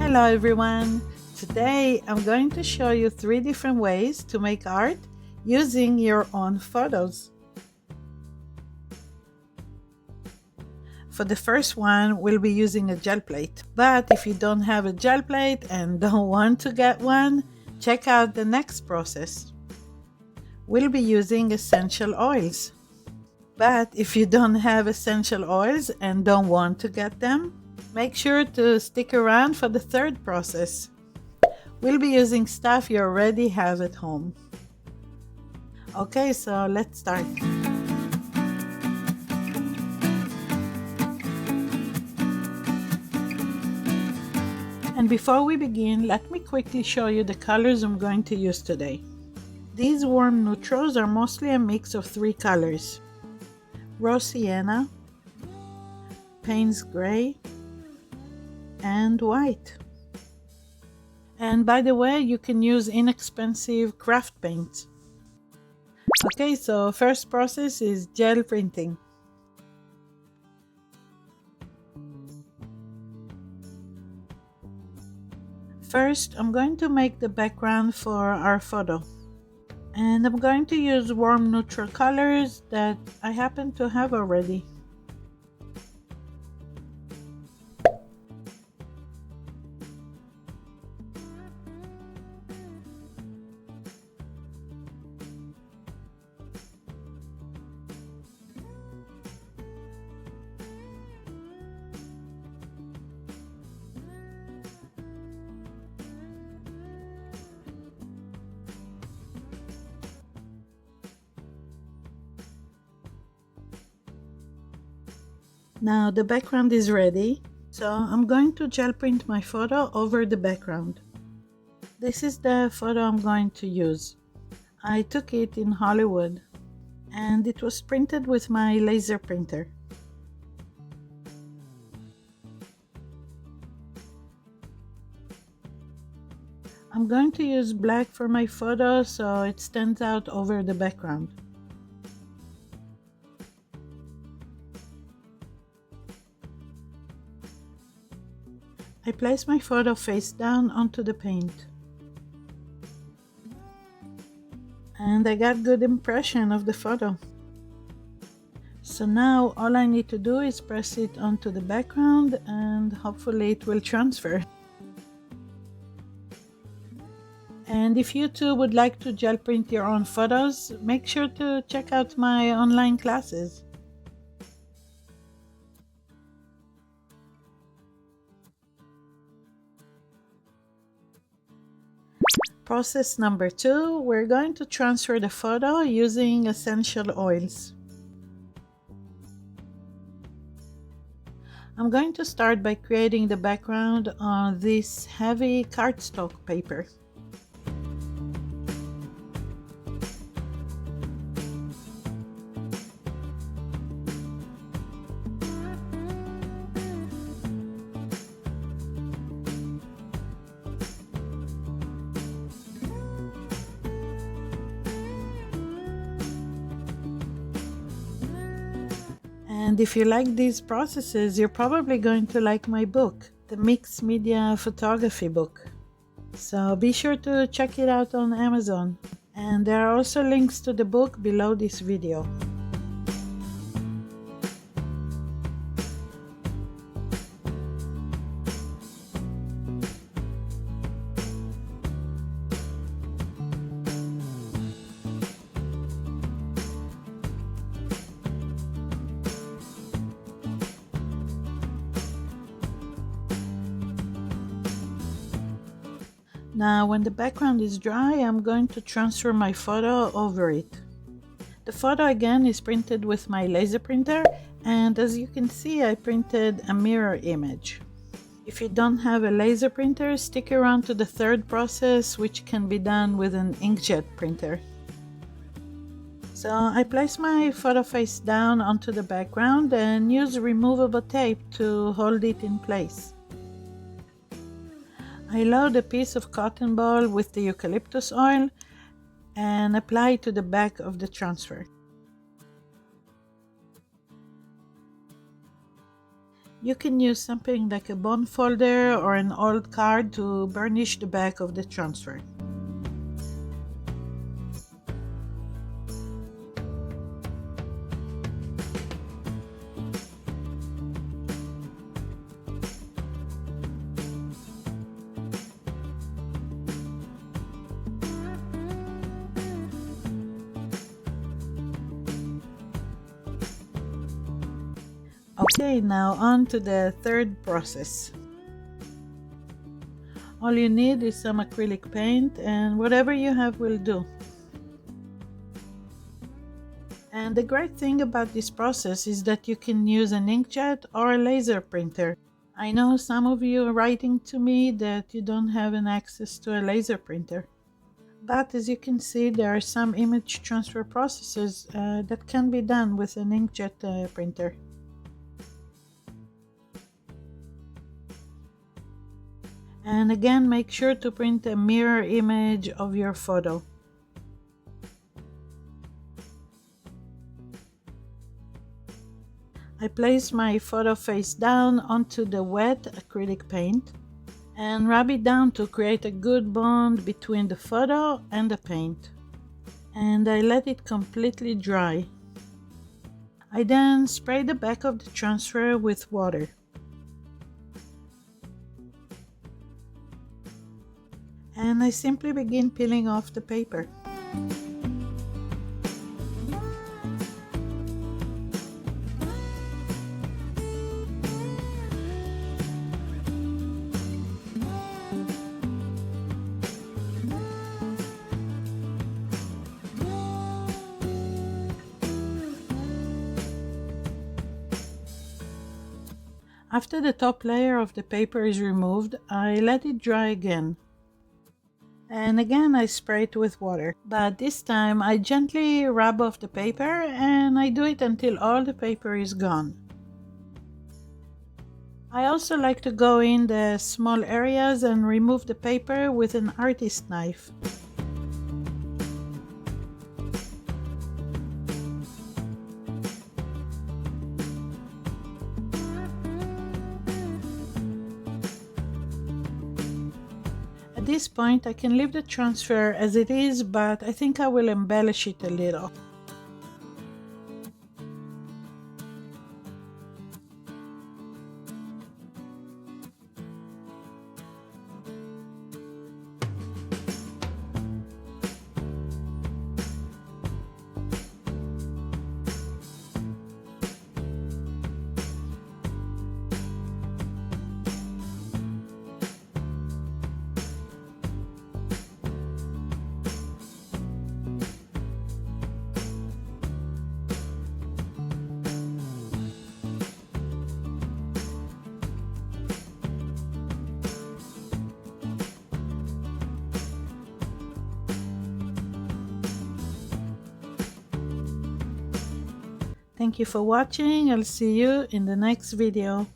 Hello everyone! Today I'm going to show you 3 different ways to make art using your own photos. For the first one, we'll be using a gel plate. But if you don't have a gel plate and don't want to get one, check out the next process. We'll be using essential oils. But if you don't have essential oils and don't want to get them, make sure to stick around for the third process. We'll be using stuff you already have at home. Okay, so let's start. And before we begin, let me quickly show you the colors I'm going to use today. These warm neutrals are mostly a mix of 3 colors: raw sienna, Payne's gray, and white. And by the way, you can use inexpensive craft paints. Okay, so first process is gel printing. First, I'm going to make the background for our photo. And I'm going to use warm neutral colors that I happen to have already. Now the background is ready, so I'm going to gel print my photo over the background. This is the photo I'm going to use. I took it in Hollywood and it was printed with my laser printer. I'm going to use black for my photo so it stands out over the background. I place my photo face down onto the paint. And I got good impression of the photo. So now all I need to do is press it onto the background and hopefully it will transfer. And if you too would like to gel print your own photos, make sure to check out my online classes. Process number 2, we're going to transfer the photo using essential oils. I'm going to start by creating the background on this heavy cardstock paper. And if you like these processes, you're probably going to like my book, the Mixed Media Photography book. So be sure to check it out on Amazon. And there are also links to the book below this video. Now when the background is dry, I'm going to transfer my photo over it. The photo again is printed with my laser printer, and as you can see, I printed a mirror image. If you don't have a laser printer, stick around to the third process, which can be done with an inkjet printer. So I place my photo face down onto the background and use removable tape to hold it in place. I load a piece of cotton ball with the eucalyptus oil and apply it to the back of the transfer. You can use something like a bond folder or an old card to burnish the back of the transfer. Okay, now on to the third process. All you need is some acrylic paint, and whatever you have will do. And the great thing about this process is that you can use an inkjet or a laser printer. I know some of you are writing to me that you don't have an access to a laser printer. But as you can see, there are some image transfer processes that can be done with an inkjet printer. And again, make sure to print a mirror image of your photo. I place my photo face down onto the wet acrylic paint and rub it down to create a good bond between the photo and the paint. And I let it completely dry. I then spray the back of the transfer with water. And I simply begin peeling off the paper. After the top layer of the paper is removed, I let it dry again. And again I spray it with water, but this time I gently rub off the paper and I do it until all the paper is gone. I also like to go in the small areas and remove the paper with an artist knife. At this point I can leave the transfer as it is, but I think I will embellish it a little. Thank you for watching. I'll see you in the next video.